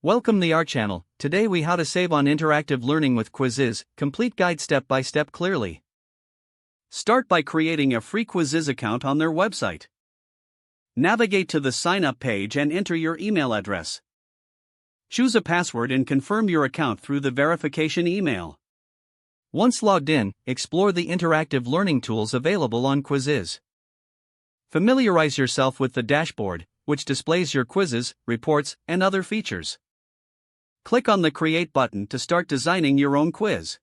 Welcome to our channel. Today we how to save on interactive learning with Quizizz, complete guide step by step clearly. Start by creating a free Quizizz account on their website. Navigate to the sign up page and enter your email address. Choose a password and confirm your account through the verification email. Once logged in, explore the interactive learning tools available on Quizizz. Familiarize yourself with the dashboard, which displays your quizzes, reports, and other features. Click on the Create button to start designing your own quiz.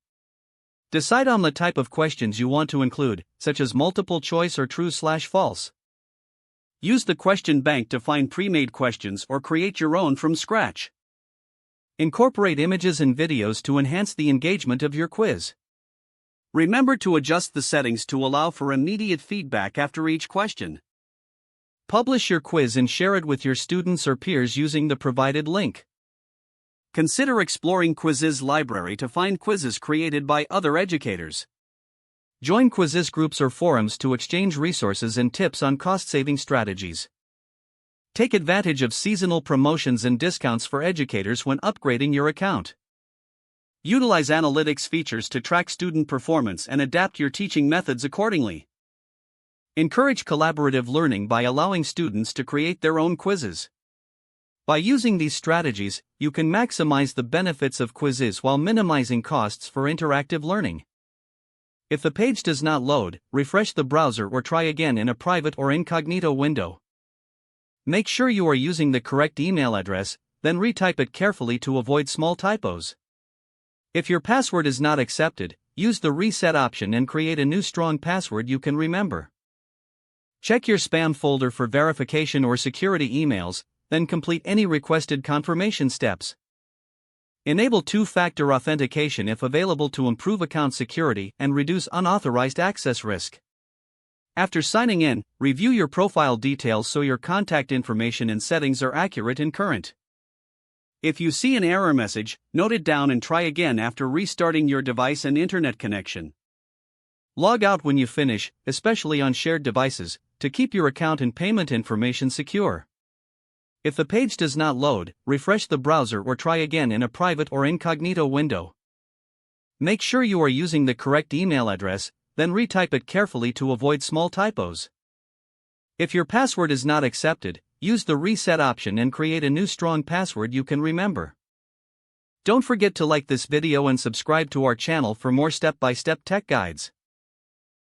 Decide on the type of questions you want to include, such as multiple choice or true/false. Use the question bank to find pre-made questions or create your own from scratch. Incorporate images and videos to enhance the engagement of your quiz. Remember to adjust the settings to allow for immediate feedback after each question. Publish your quiz and share it with your students or peers using the provided link. Consider exploring Quizizz library to find quizzes created by other educators. Join Quizizz groups or forums to exchange resources and tips on cost-saving strategies. Take advantage of seasonal promotions and discounts for educators when upgrading your account. Utilize analytics features to track student performance and adapt your teaching methods accordingly. Encourage collaborative learning by allowing students to create their own quizzes. By using these strategies, you can maximize the benefits of Quizizz while minimizing costs for interactive learning. If the page does not load, refresh the browser or try again in a private or incognito window. Make sure you are using the correct email address, then retype it carefully to avoid small typos. If your password is not accepted, use the reset option and create a new strong password you can remember. Check your spam folder for verification or security emails, then complete any requested confirmation steps. Enable two-factor authentication if available to improve account security and reduce unauthorized access risk. After signing in, review your profile details so your contact information and settings are accurate and current. If you see an error message, note it down and try again after restarting your device and internet connection. Log out when you finish, especially on shared devices, to keep your account and payment information secure. If the page does not load, refresh the browser or try again in a private or incognito window. Make sure you are using the correct email address, then retype it carefully to avoid small typos. If your password is not accepted, use the reset option and create a new strong password you can remember. Don't forget to like this video and subscribe to our channel for more step-by-step tech guides.